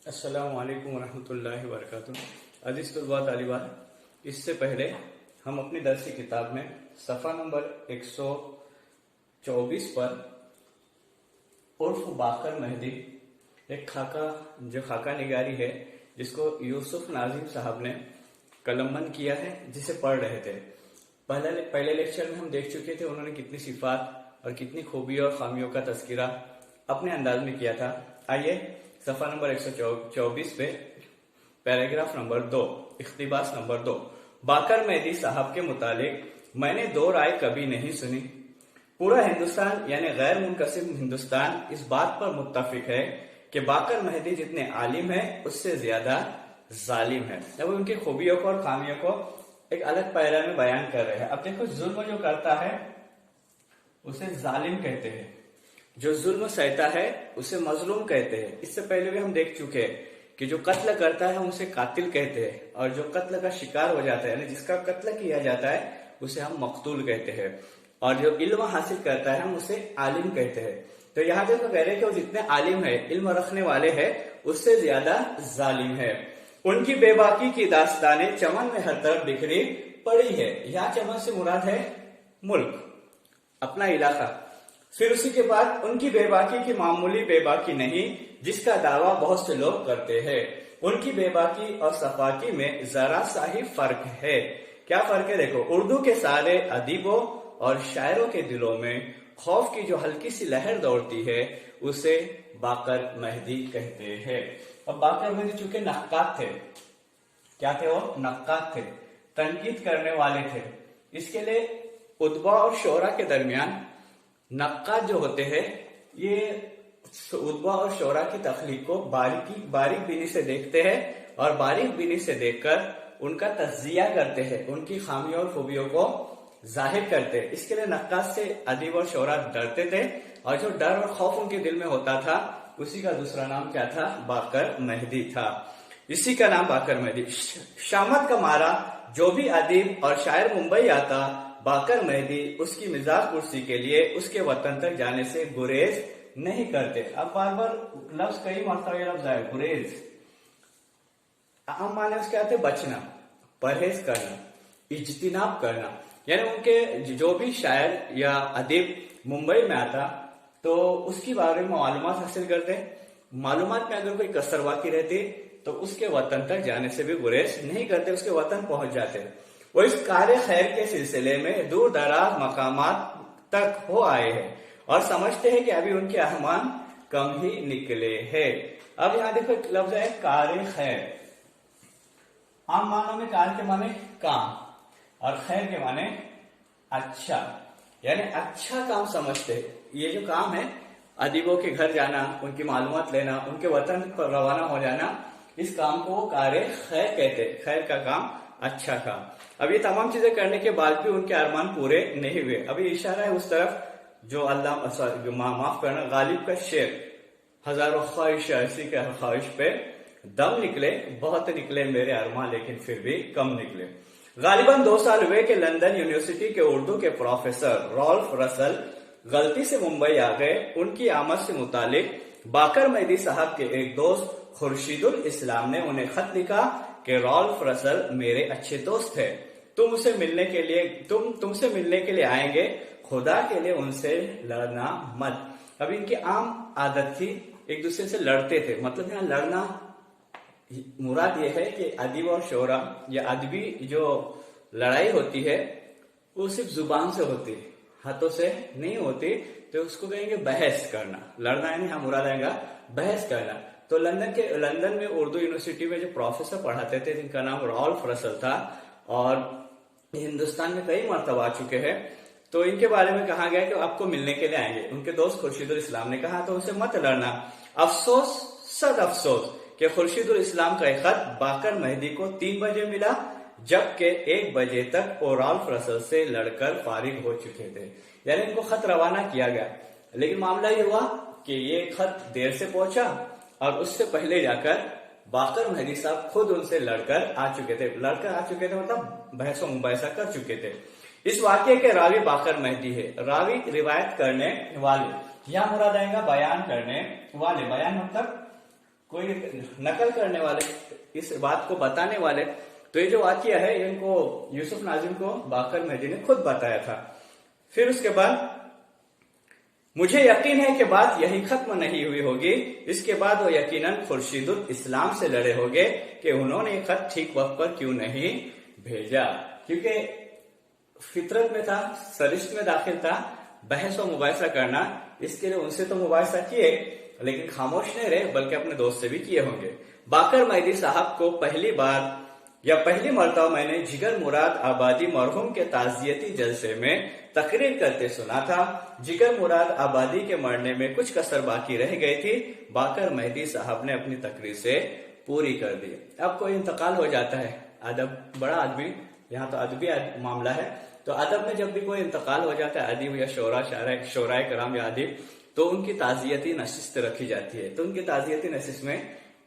السلام علیکم ورحمۃ اللہ وبرکاتہ۔ عزیز طلباء طالبات، اس سے پہلے ہم اپنی درسی کتاب میں صفحہ نمبر 124 پر عرف باقر مہدی ایک خاکہ نگاری ہے جس کو یوسف ناظم صاحب نے قلم بند کیا ہے، جسے پڑھ رہے تھے۔ پہلے لیکچر میں ہم دیکھ چکے تھے انہوں نے کتنی صفات اور کتنی خوبیوں اور خامیوں کا تذکرہ اپنے انداز میں کیا تھا۔ آئیے صفحہ نمبر 124 پہ پیراگراف نمبر 2، اقتباس نمبر 2۔ باقر مہدی صاحب کے متعلق میں نے دو رائے کبھی نہیں سنی۔ پورا ہندوستان یعنی غیر منقسم ہندوستان اس بات پر متفق ہے کہ باقر مہدی جتنے عالم ہیں اس سے زیادہ ظالم ہے۔ اب ان کی خوبیوں کو اور خامیوں کو ایک الگ پیرا میں بیان کر رہے ہیں۔ اب دیکھو، ظلم جو کرتا ہے اسے ظالم کہتے ہیں، جو ظلم سہتا ہے اسے مظلوم کہتے ہیں۔ اس سے پہلے بھی ہم دیکھ چکے ہیں کہ جو قتل کرتا ہے ہم اسے قاتل کہتے ہیں، اور جو قتل کا شکار ہو جاتا ہے یعنی جس کا قتل کیا جاتا ہے اسے ہم مقتول کہتے ہیں، اور جو علم حاصل کرتا ہے ہم اسے عالم کہتے ہیں۔ تو یہاں جو کہہ رہے ہیں کہ وہ جتنے عالم ہے، علم رکھنے والے ہیں، اس سے زیادہ ظالم ہے۔ ان کی بے باکی کی داستانیں چمن میں ہر طرف بکھری پڑی ہے۔ یہاں چمن سے مراد ہے ملک، اپنا علاقہ۔ پھر اسی کے بعد ان کی بے باکی کی معمولی بے باکی نہیں جس کا دعویٰ بہت سے لوگ کرتے ہیں۔ ان کی بے باکی اور صفاکی میں ذرا سا ہی فرق ہے۔ کیا فرق ہے؟ دیکھو، اردو کے سارے ادیبوں اور شاعروں کے دلوں میں خوف کی جو ہلکی سی لہر دوڑتی ہے اسے باقر مہدی کہتے ہیں۔ اب باقر مہدی چونکہ نقاد تھے، کیا تھے؟ وہ نقاد تھے، تنقید کرنے والے تھے۔ اس کے لیے ادبا اور شعراء کے درمیان نقاد جو ہوتے ہیں یہ ادبا اور شعراء کی تخلیق کو باریک بینی سے دیکھتے ہیں، اور باریک بینی سے دیکھ کر ان کا تجزیہ کرتے ہیں، ان کی خامیوں اور خوبیوں کو ظاہر کرتے ہیں۔ اس کے لیے نقاد سے ادیب اور شعراء ڈرتے تھے، اور جو ڈر اور خوف ان کے دل میں ہوتا تھا اسی کا دوسرا نام کیا تھا؟ باقر مہدی تھا۔ اسی کا نام باقر مہدی۔ شامت کا مارا جو بھی ادیب اور شاعر ممبئی آتا، باقر مہدی اس کی مزاح پرسی کے لیے اس کے وطن تک جانے سے گریز نہیں کرتے۔ اب بار بار لفظ کئی مرتبہ یہ لفظ آئے، گریز۔ عام معنی اس کے آتے بچنا، پرہیز کرنا، اجتناب کرنا۔ یعنی ان کے جو بھی شاعر یا ادیب ممبئی میں آتا تو اس کی بارے میں معلومات حاصل کرتے۔ معلومات میں اگر کوئی کسر واقع رہتی تو اس کے وطن تک جانے سے بھی گریز نہیں کرتے، اس کے وطن پہنچ جاتے۔ وہ اس کار خیر کے سلسلے میں دور دراز مقامات تک ہو آئے ہیں اور سمجھتے ہیں کہ ابھی ان کے احمان کم ہی نکلے ہیں۔ اب یہاں دیکھو لفظ ہے کار خیر۔ عام معنوں میں کار کے معنی کام اور خیر کے معنی اچھا، یعنی اچھا کام سمجھتے ہیں۔ یہ جو کام ہے، ادیبوں کے گھر جانا، ان کی معلومات لینا، ان کے وطن پر روانہ ہو جانا، اس کام کو وہ کار خیر کہتے ہیں، خیر کا کام، اچھا کام۔ اب یہ تمام چیزیں کرنے کے بعد بھی ان کے ارمان پورے نہیں ہوئے۔ ابھی اشارہ ہے اس طرف جو معاف کرنا، غالب کا شعر، ہزاروں خواہش ایسی کہ ہر خواہش پہ دم نکلے، بہت نکلے میرے ارمان لیکن پھر بھی کم نکلے۔ غالباً 2 سال ہوئے کہ لندن یونیورسٹی کے اردو کے پروفیسر رالف رسل غلطی سے ممبئی آ گئے۔ ان کی آمد سے متعلق باقر مہدی صاحب کے ایک دوست خورشید الاسلام نے انہیں خط لکھا کہ رالف رسل میرے اچھے دوست ہیں، تم سے ملنے کے لیے آئیں گے، خدا کے لیے ان سے لڑنا مت۔ اب ان کی عام عادت تھی ایک دوسرے سے لڑتے تھے۔ مطلب یہاں لڑنا مراد یہ ہے کہ ادیب اور شعراء یا ادبی جو لڑائی ہوتی ہے وہ صرف زبان سے ہوتی ہے، ہاتھوں سے نہیں ہوتی، تو اس کو کہیں گے بحث کرنا۔ لڑنا یعنی ہم مراد آئے گا بحث کرنا۔ تو لندن میں اردو یونیورسٹی میں جو پروفیسر پڑھاتے تھے جن کا نام رالف رسل تھا، اور ہندوستان میں کئی مرتبہ آ چکے ہیں، تو ان کے بارے میں کہا گیا کہ آپ کو ملنے کے لیے آئیں گے۔ ان کے دوست خورشید الاسلام نے کہا تو اسے مت لڑنا۔ افسوس، صد افسوس کہ خورشید الاسلام کا ایک خط باقر مہدی کو 3 بجے ملا، جبکہ 1 بجے تک وہ رالف رسل سے لڑ کر فارغ ہو چکے تھے۔ یعنی ان کو خط روانہ کیا گیا، لیکن معاملہ یہ ہوا کہ یہ خط دیر سے پہنچا، اور اس سے پہلے جا کر باقر مہدی صاحب خود ان سے لڑ کر آ چکے تھے مطلب بحث و مباحثہ کر چکے تھے۔ اس واقعے کے راوی باقر مہدی ہے۔ راوی روایت کرنے والے، یہاں مراد آئے گا بیان کرنے والے۔ بیان مطلب کوئی نقل کرنے والے، اس بات کو بتانے والے. تو یہ جو واقعہ ہے ان کو یوسف ناظم کو باقر مہدی نے خود بتایا تھا. پھر اس کے بعد مجھے یقین ہے کہ بات یہی ختم نہیں ہوئی ہوگی. اس کے بعد وہ یقیناً خورشید الاسلام سے لڑے ہوگے کہ انہوں نے خط ٹھیک وقت پر کیوں نہیں بھیجا، کیونکہ فطرت میں تھا، سرشت میں داخل تھا بحث و مباحثہ کرنا. اس کے لیے ان سے تو مباحثہ کیے لیکن خاموش نہیں رہے، بلکہ اپنے دوست سے بھی کیے ہوں گے. باقر مہدی صاحب کو پہلی مرتبہ میں نے جگر مراد آبادی مرحوم کے تعزیتی جلسے میں تقریر کرتے سنا تھا. جگر مراد آبادی کے مرنے میں کچھ کسر باقی رہ گئی تھی، باقر مہدی صاحب نے اپنی تقریر سے پوری کر دی. اب کوئی انتقال ہو جاتا ہے، ادب بڑا آدمی، یہاں تو ادبی معاملہ ہے، تو ادب میں جب بھی کوئی انتقال ہو جاتا ہے ادیب یا شعراء کرام یا ادیب، تو ان کی تعزیتی نشست رکھی جاتی ہے. تو ان کی تعزیتی نشست میں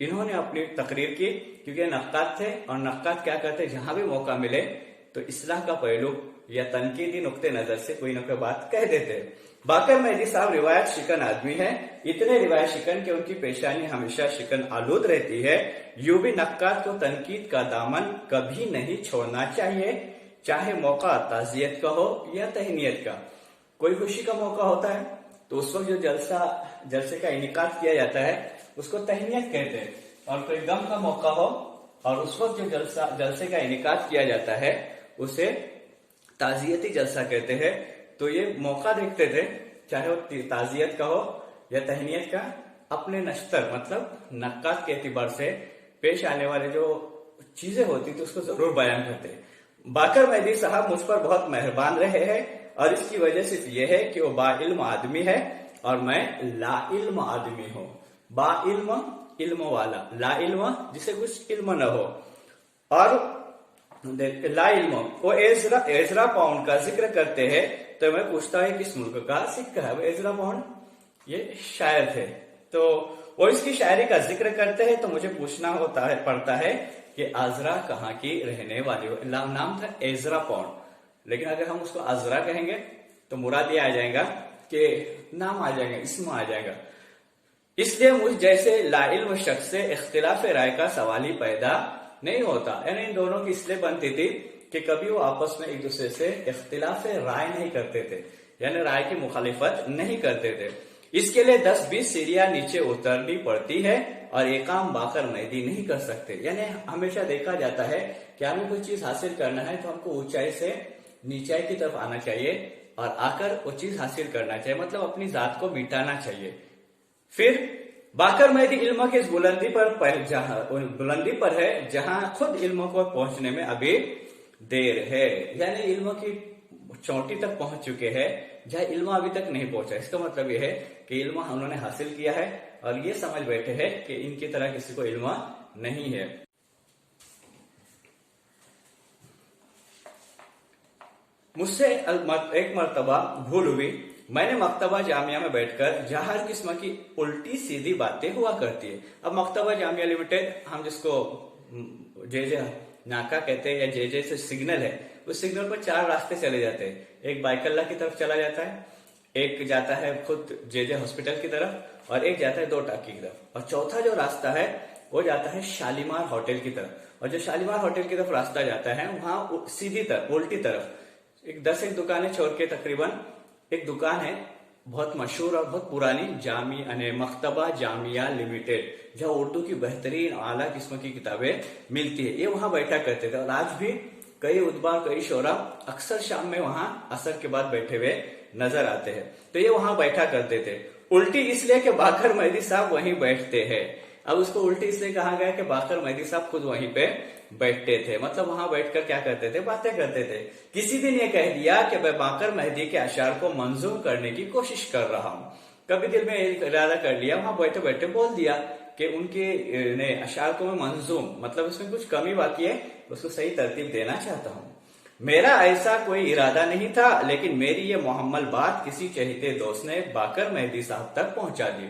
انہوں نے اپنی تقریر کی، کیونکہ نقاد تھے اور نقاد کیا کرتے، جہاں بھی موقع ملے تو اصلاح کا پہلو یا تنقیدی نقطہ نظر سے کوئی نہ کوئی بات کہہ دیتے. باقر مہدی صاحب روایت شکن آدمی ہے، اتنے روایت شکن کہ ان کی پیشانی ہمیشہ شکن آلود رہتی ہے. یوں بھی نقاد کو تنقید کا دامن کبھی نہیں چھوڑنا چاہیے، چاہے موقع تعزیت کا ہو یا تہنیت کا. کوئی خوشی کا موقع ہوتا ہے تو اس وقت جو جلسے کا انعقاد کیا جاتا ہے اس کو تہنیت کہتے ہیں، اور کوئی غم کا موقع ہو اور اس وقت جو جلسے کا انعقاد کیا جاتا ہے اسے تعزیتی جلسہ کہتے ہیں. تو یہ موقع دیکھتے تھے، چاہے وہ تعزیت کا ہو یا تہنیت کا، اپنے نشتر مطلب نقاد کے اعتبار سے پیش آنے والے جو چیزیں ہوتی تھی اس کو ضرور بیان کرتے. باقر مہدی صاحب مجھ پر بہت مہربان رہے ہیں، اور اس کی وجہ صرف یہ ہے کہ وہ با علم آدمی ہے اور میں لا علم آدمی ہوں. با علم علم والا، لا علم جسے کچھ علم نہ ہو. اور لا علم وہ ایزرا پاؤنڈ کا ذکر کرتے ہیں تو میں پوچھتا ہوں کس ملک کا سکہ ہے. وہ ایزرا پاؤنڈ یہ شاعر تھے، تو وہ اس کی شاعری کا ذکر کرتے ہیں تو مجھے پوچھنا پڑتا ہے کہ آزرا کہاں کی رہنے والی ہو. نام تھا ایزرا پاؤنڈ، لیکن اگر ہم اس کو آزرا کہیں گے تو مراد یہ آ جائے گا کہ نام آ جائے گا، اسم آ جائے گا. اس لیے مجھ جیسے لا علم شخص سے اختلاف رائے کا سوال ہی پیدا نہیں ہوتا. یعنی ان دونوں کی اس لیے بنتی تھی کہ کبھی وہ آپس میں ایک دوسرے سے اختلاف رائے نہیں کرتے تھے، یعنی رائے کی مخالفت نہیں کرتے تھے. اس کے لیے 10-20 سیڑھیاں نیچے اترنی پڑتی ہے اور یہ کام باقر مہدی نہیں کر سکتے. یعنی ہمیشہ دیکھا جاتا ہے کہ ہمیں کوئی چیز حاصل کرنا ہے تو ہم کو اونچائی سے نیچائی کی طرف آنا چاہیے اور آ کر وہ چیز حاصل کرنا چاہیے، مطلب اپنی ذات کو مٹانا چاہیے. پھر باقر مہدی علم کی اس بلندی پر ہے جہاں خود علم کو پہنچنے میں ابھی دیر ہے. یعنی علم کی چوٹی تک پہنچ چکے ہیں جہاں علم ابھی تک نہیں پہنچا. اس کا مطلب یہ ہے کہ علم انہوں نے حاصل کیا ہے اور یہ سمجھ بیٹھے ہیں کہ ان کی طرح کسی کو علم نہیں ہے. مجھ سے ایک مرتبہ بھول ہوئی. میں نے مکتبہ جامعہ میں بیٹھ کر جہاں ہر قسم کی الٹی سیدھی باتیں ہوا کرتی ہے. اب مکتبہ جامعہ لمیٹڈ ہم جس کو جے ناکا کہتے ہیں یا جے سے سگنل ہے، اس سگنل پر 4 راستے چلے جاتے ہیں. ایک بائک اللہ کی طرف چلا جاتا ہے، ایک جاتا ہے خود جے ہاسپٹل کی طرف، اور ایک جاتا ہے 2 ٹاکی کی طرف، اور چوتھا جو راستہ ہے وہ جاتا ہے شالیمار ہوٹل کی طرف. اور جو شالیمار ہوٹل کی طرف راستہ جاتا ہے وہاں سیدھی طرف الٹی طرف 10 دکانیں چھوڑ کے تقریباً ایک دکان ہے بہت مشہور اور بہت پرانی، مکتبہ جامعہ لمیٹڈ، جہاں اردو کی بہترین اعلیٰ قسم کی کتابیں ملتی ہے. یہ وہاں بیٹھا کرتے تھے، اور آج بھی کئی ادبا کئی شعراء اکثر شام میں وہاں عصر کے بعد بیٹھے ہوئے نظر آتے ہیں. تو یہ وہاں بیٹھا کرتے تھے. الٹی اس لیے کہ باقر مہدی صاحب وہیں بیٹھتے ہیں. اب اس کو الٹی اس لیے کہا گیا کہ باقر مہدی صاحب خود وہیں پہ بیٹھتے تھے، مطلب وہاں بیٹھ کر کیا کرتے تھے، باتیں کرتے تھے. کسی دن یہ کہہ دیا کہ میں باقر مہدی کے اشعار کو منظوم کرنے کی کوشش کر رہا ہوں. کبھی دل میں ارادہ کر لیا، وہاں بیٹھے بیٹھے بول دیا کہ ان کے اشعار کو میں منظوم، مطلب اس میں کچھ کمی باقی ہے، اس کو صحیح ترتیب دینا چاہتا ہوں. میرا ایسا کوئی ارادہ نہیں تھا، لیکن میری یہ محمل بات کسی چہیتے دوست نے باقر مہدی صاحب تک پہنچا دی.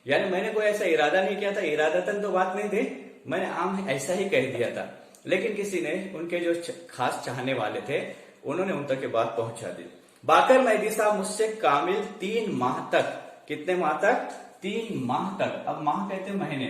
یعنی میں نے کوئی ایسا ارادہ نہیں کیا تھا، ارادتاً تو بات نہیں تھی، میں نے عام ایسا ہی کہہ دیا تھا، لیکن کسی نے، ان کے جو خاص چاہنے والے تھے، انہوں نے ان تک یہ بات پہنچا دی. باقر مہدی صاحب مجھ سے کامل 3 ماہ تک، کتنے ماہ تک؟ 3 ماہ تک. اب ماہ کہتے ہیں مہینے،